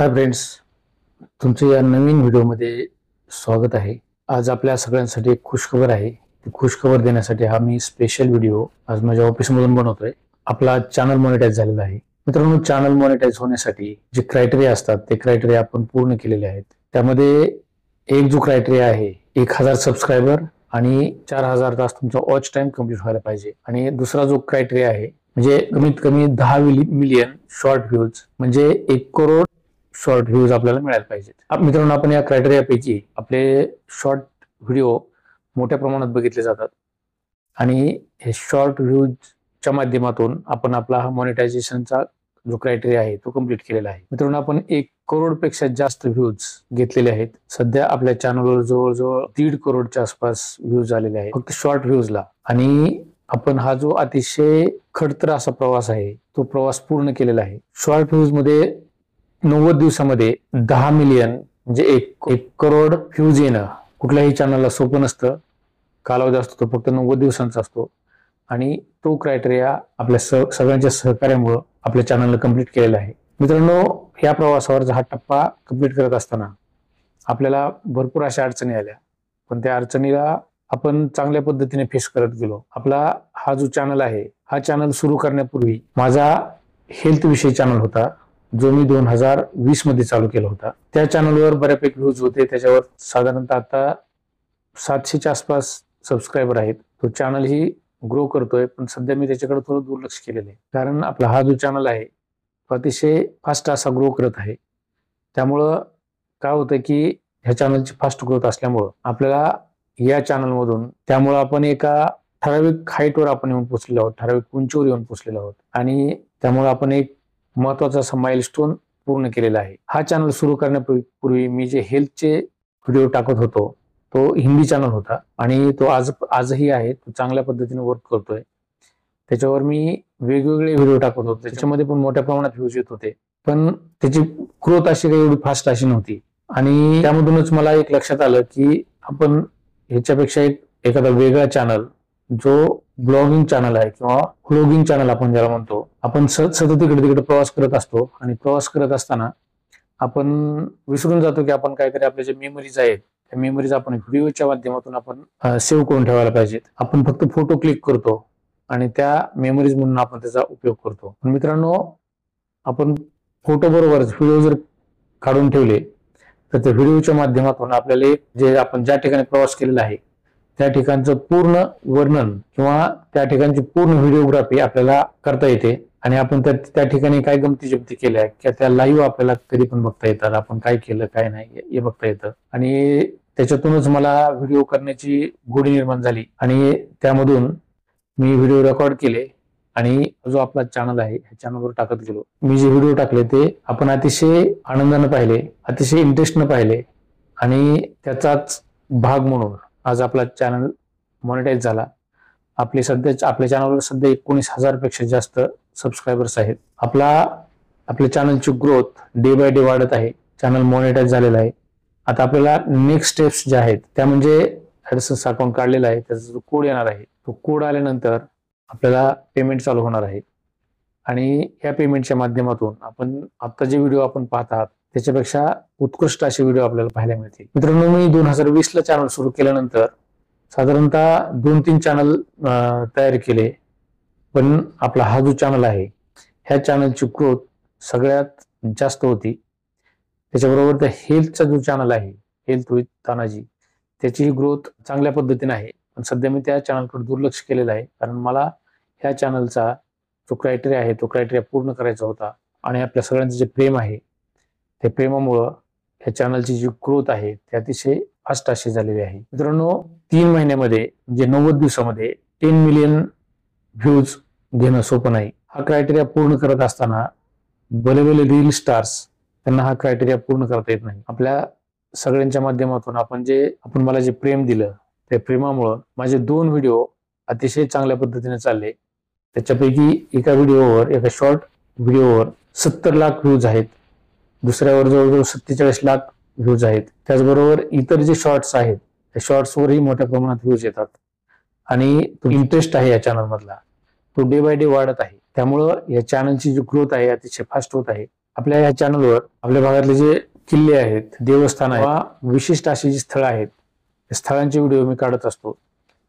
Hi friends, तुमचे या नवीन व्हिडिओमध्ये स्वागत आहे। आज आपल्या सगळ्यांसाठी एक खुशखबर आहे। ती खुशखबर देण्यासाठी हा मी स्पेशल व्हिडिओ आज माझ्या ऑफिसमधून बनवतोय। आपला चॅनल मॉनिटाइज झालेला आहे। मित्रांनो, चॅनल मॉनिटाइज होण्यासाठी जे क्रायटेरिया असतात ते क्रायटेरिया आपण पूर्ण केलेले आहेत। त्यामध्ये एक जो क्रायटेरिया आहे 1000 सबस्क्रायबर आणि 4000 तास तुमचा वॉच टाइम कंप्लीट व्हायला पाहिजे। आणि दुसरा जो क्रायटेरिया आहे म्हणजे कमीत कमी 10 मिलियन शॉर्ट व्ह्यूज म्हणजे 1 करोड शॉर्ट व्ह्यूज आपल्याला मिळायला पाहिजेत। मित्रांनो, आपण या क्रायटेरियापैकी आपले शॉर्ट व्हिडिओ मोठ्या प्रमाणात बघितले जातात आणि हे शॉर्ट व्ह्यूजच्या माध्यमातून आपण आपला हा मॉनिटायझेशनचा जो क्रायटेरिया आहे तो कंप्लीट केलेला आहे। मित्रांनो, आपण 1 करोड पेक्षा जास्त व्ह्यूज घेतलेले आहेत। सध्या आपल्या चॅनलवर जवळजवळ 1.5 करोडच्या आसपास व्ह्यूज आलेले आहेत फक्त शॉर्ट व्ह्यूजला। आणि आपण हा जो अतिशय खडतर असा प्रवास आहे तो प्रवास पूर्ण केलेला आहे। शॉर्ट व्ह्यूज मध्ये 90 दिवसामध्ये 10 मिलियन म्हणजे 1 करोड व्ह्यूज येणं कुठल्याही चॅनलला सोपं नसतं। कालावधी असतो तो फक्त 90 दिवसांचा असतो आणि तो क्रायटेरिया आपल्या सगळ्यांच्या सहकार्यामुळे आपल्या चॅनलला कंप्लीट केलेला आहे। मित्रांनो, या प्रवासावर हा टप्पा कंप्लीट करत असताना आपल्याला भरपूर अशा अडचणी आल्या, पण त्या अडचणीला आपण चांगल्या पद्धतीने फेस करत गेलो। आपला हा जो चॅनल आहे हा चॅनल सुरू करण्यापूर्वी माझा हेल्थ विषयी चॅनल होता जो मी 2020 मध्ये चालू केला होता। त्या चॅनलवर बऱ्यापैकी व्ह्यूज होते, त्याच्यावर साधारणतः आता 700च्या आसपास सबस्क्रायबर आहेत। तो चॅनल ही ग्रो करतोय, पण सध्या मी त्याच्याकडे थोडं दुर्लक्ष केलेलं आहे कारण आपला हा जो चॅनल आहे तो अतिशय फास्ट असा ग्रो करत आहे। त्यामुळं काय होतं की ह्या चॅनलची फास्ट ग्रोथ असल्यामुळं आपल्याला या चॅनलमधून त्यामुळं आपण एका ठराविक हाईटवर आपण येऊन पोहोचलेलो आहोत, ठराविक उंचीवर येऊन पोहोचलेलो आहोत आणि त्यामुळे आपण एक महत्वाचा असा माइलस्टोन पूर्ण केलेला आहे। हा चॅनल सुरू करण्यापूर्वी मी जे हेल्थचे व्हिडिओ टाकत होतो तो हिंदी चॅनल होता आणि तो आजही आहे, तो चांगल्या पद्धतीने वर्क करतोय। त्याच्यावर मी वेगवेगळे व्हिडिओ टाकत होतो, त्याच्यामध्ये पण मोठ्या प्रमाणात व्ह्यूज येत होते, पण त्याची ग्रोथ अशी काही एवढी फास्ट अशी नव्हती। आणि त्यामधूनच मला एक लक्षात आलं की आपण ह्याच्यापेक्षा एखादा वेगळा चॅनल जो ब्लॉगिंग चॅनल आहे किंवा व्लॉगिंग चॅनल आपण ज्याला म्हणतो, आपण सतत इकडे तिकडे प्रवास करत असतो आणि प्रवास करत असताना आपण विसरून जातो की आपण काहीतरी आपल्या जे मेमरीज आहेत त्या मेमरीज आपण व्हिडिओच्या माध्यमातून आपण सेव्ह करून ठेवायला पाहिजेत। आपण फक्त फोटो क्लिक करतो आणि त्या मेमरीज म्हणून आपण त्याचा उपयोग करतो। मित्रांनो, आपण फोटो बरोबरच व्हिडिओ जर काढून ठेवले तर त्या व्हिडिओच्या माध्यमातून आपल्याला जे आपण ज्या ठिकाणी प्रवास केलेला आहे त्या ठिकाणचं पूर्ण वर्णन किंवा त्या ठिकाणची पूर्ण व्हिडिओग्राफी आपल्याला करता येते आणि आपण त्या ठिकाणी काय गमती जमती केल्या किंवा त्या लाईव्ह आपल्याला कधी पण बघता येतात, आपण काय केलं काय नाही हे बघता येतं। आणि त्याच्यातूनच मला व्हिडिओ करण्याची गोडी निर्माण झाली आणि त्यामधून मी व्हिडिओ रेकॉर्ड केले आणि जो आपला चॅनल आहे ह्या चॅनलवर टाकत गेलो। मी जे व्हिडिओ टाकले ते आपण अतिशय आनंदाने पाहिले, अतिशय इंटरेस्टने पाहिले आणि त्याचाच भाग म्हणून आज आपला चॅनल मॉनिटाइज झाला। आपल्या चॅनलवर सध्या 19,000 पेक्षा जास्त सबस्क्रायबर्स आहेत। आपल्या चॅनलची ग्रोथ डे बाय डे वाढत आहे, चॅनल मॉनिटाइज झालेला आहे। आता आपल्याला नेक्स्ट स्टेप्स ज्या आहेत त्या म्हणजे ऍडसेन्स अकाउंट काढलेला आहे, त्याचा जो कोड येणार आहे तो कोड आल्यानंतर आपल्याला पेमेंट चालू होणार आहे आणि या पेमेंटच्या माध्यमातून आपण आता जे व्हिडिओ आपण पाहत आहात त्याच्यापेक्षा उत्कृष्ट असे व्हिडिओ आपल्याला पाहायला मिळतील। मित्रांनो, मी 2020 ला चॅनल सुरू केल्यानंतर साधारणतः 2-3 चॅनल तयार केले, पण आपला हा जो चॅनल आहे ह्या चॅनलची ग्रोथ सगळ्यात जास्त होती। त्याच्याबरोबर त्या हेल्थचा जो चॅनल आहे हेल्थ विथ तानाजी त्याची ग्रोथ चांगल्या पद्धतीने आहे, पण सध्या मी त्या चॅनलकडे दुर्लक्ष केलेलं आहे कारण मला ह्या चॅनलचा जो क्रायटेरिया आहे तो क्रायटेरिया पूर्ण करायचा होता आणि आपल्या सगळ्यांचं जे प्रेम आहे त्या प्रेमामुळं ह्या चॅनलची जी ग्रोथ आहे ती अतिशय फास्ट अशी झालेली आहे। मित्रांनो, 3 महिन्यामध्ये म्हणजे 90 दिवसामध्ये 10 मिलियन व्ह्यूज घेणं सोपं नाही। हा क्रायटेरिया पूर्ण करत असताना भले रील स्टार्स त्यांना हा क्रायटेरिया पूर्ण करता येत नाही। आपल्या सगळ्यांच्या माध्यमातून आपण मला जे प्रेम दिलं त्या प्रेमामुळं माझे 2 व्हिडिओ अतिशय चांगल्या पद्धतीने चालले। त्याच्यापैकी एका शॉर्ट व्हिडिओवर 70 लाख व्ह्यूज आहेत, दुसऱ्यावर जवळजवळ 47 लाख व्ह्यूज आहेत। त्याचबरोबर इतर जे शॉर्ट्स आहेत त्या शॉर्ट्सवरही मोठ्या प्रमाणात व्ह्यूज येतात आणि तो इंटरेस्ट आहे या चॅनल मधला तो डे बाय डे वाढत आहे। त्यामुळं या चॅनलची जी ग्रोथ आहे अतिशय फास्ट होत आहे आपल्या ह्या चॅनलवर आपल्या भागातले जे किल्ले आहेत, देवस्थान आहेत, विशिष्ट अशी जी स्थळं आहेत, त्या स्थळांचे व्हिडिओ मी काढत असतो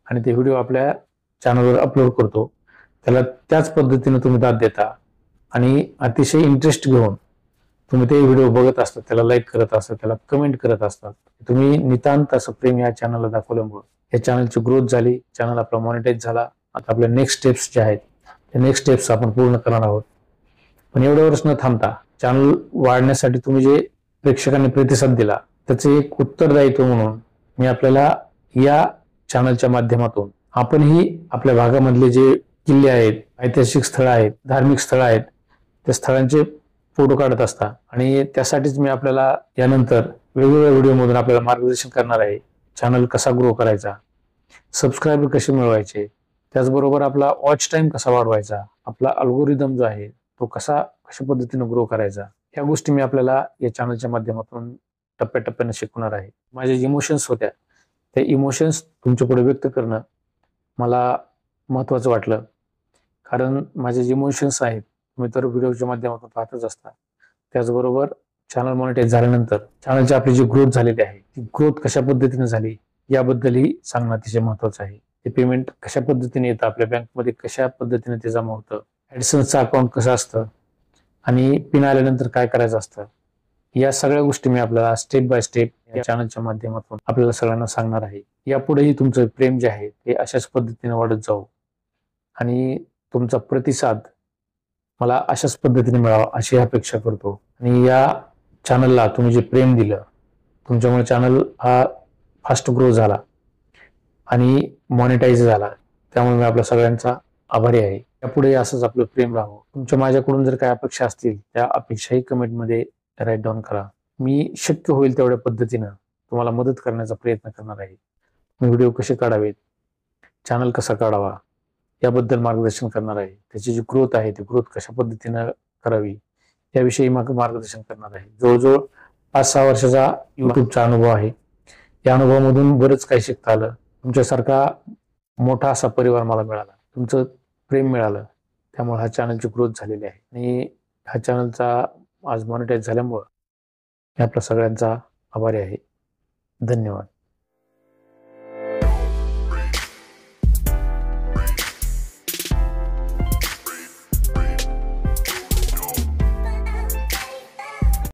आणि ते व्हिडिओ आपल्या चॅनलवर अपलोड करतो. त्याला त्याच पद्धतीने तुम्ही दाद देता आणि अतिशय इंटरेस्ट घेऊन तुम्ही ते व्हिडिओ बघत असता, त्याला लाईक करत असता, त्याला कमेंट करत असतात. तुम्ही नितांत असं प्रेम या चॅनलला दाखवल्यामुळे या चॅनलची ग्रोथ झाली, चॅनल आपला मॉनिटाईज झाला. आता आपल्या नेक्स्ट स्टेप्स जे आहेत त्या नेक्स्ट स्टेप्स आपण पूर्ण करणार आहोत. पण एवढ्यावरच न थांबता चॅनल वाढण्यासाठी तुम्ही जे प्रेक्षकांनी प्रतिसाद दिला त्याचे एक उत्तरदायित्व म्हणून मी आपल्याला या चॅनलच्या माध्यमातून आपणही आपल्या भागामधले जे किल्ले आहेत, ऐतिहासिक स्थळं आहेत, धार्मिक स्थळं आहेत, त्या स्थळांचे फोटो काढत असता आणि त्यासाठीच मी आपल्याला यानंतर वेगवेगळ्या व्हिडिओमधून आपल्याला मार्गदर्शन करणार आहे. चॅनल कसा ग्रो करायचा, सबस्क्रायबर कसे मिळवायचे, त्याचबरोबर आपला वॉच टाइम कसा वाढवायचा, आपला अल्गोरिदम जो आहे तो कशा पद्धतीने ग्रो करायचा, ह्या गोष्टी मी आपल्याला या चॅनलच्या माध्यमातून टप्प्याटप्प्याने शिकवणार आहे. माझे जे इमोशन्स होत्या ते इमोशन्स तुमच्या पुढे व्यक्त करणं मला महत्वाचं वाटलं. कारण माझे जे इमोशन्स आहेत तुम्ही तर व्हिडिओच्या माध्यमातून पाहतच असता. त्याचबरोबर चॅनल मॉनिटाईज झाल्यानंतर चॅनलची आपली जी ग्रोथ झालेली आहे ती ग्रोथ कशा पद्धतीने झाली याबद्दलही सांगणं अतिशय महत्वाचं आहे. ते पेमेंट कशा पद्धतीने येतं, आपल्या बँकमध्ये कशा पद्धतीने ते जमा होतं, ॲडिसन्सचं अकाउंट कसं असतं आणि पिन आल्यानंतर काय करायचं असतं, या सगळ्या गोष्टी मी आपल्याला स्टेप बाय स्टेप या चॅनलच्या माध्यमातून आपल्याला सगळ्यांना सांगणार आहे. यापुढेही तुमचं प्रेम जे आहे ते अशाच पद्धतीने वाढत जाऊ आणि तुमचा प्रतिसाद मला अशाच पद्धतीने मिळावा अशी अपेक्षा करतो. आणि या चॅनलला तुम्ही जे प्रेम दिलं तुमच्यामुळे चॅनल हा फास्ट ग्रो झाला आणि मॉनिटाईज झाला. त्यामुळे मी आपल्या सगळ्यांचा आभारी आहे. यापुढे असंच आपलं प्रेम राहावं. तुमच्या माझ्याकडून जर काही अपेक्षा असतील त्या अपेक्षाही कमेंटमध्ये राईट डाऊन करा. मी शक्य होईल तेवढ्या पद्धतीनं तुम्हाला मदत करण्याचा प्रयत्न करणार आहे. व्हिडिओ कसे काढावेत, चॅनल कसा काढावा याबद्दल मार्गदर्शन करणार आहे. त्याची जी ग्रोथ आहे ती ग्रोथ कशा पद्धतीनं करावी याविषयी मार्गदर्शन करणार आहे. जवळजवळ 5-6 वर्षाचा युट्यूबचा अनुभव आहे. या अनुभवामधून बरंच काही शिकता आलं. तुमच्यासारखा मोठा असा परिवार मला मिळाला, तुमचं प्रेम मिळालं, त्यामुळे हा चॅनलची ग्रोथ झालेली आहे. आणि ह्या चॅनलचा आज मॉनिटाईज झाल्यामुळं मी आपल्या सगळ्यांचा आभारी आहे. धन्यवाद.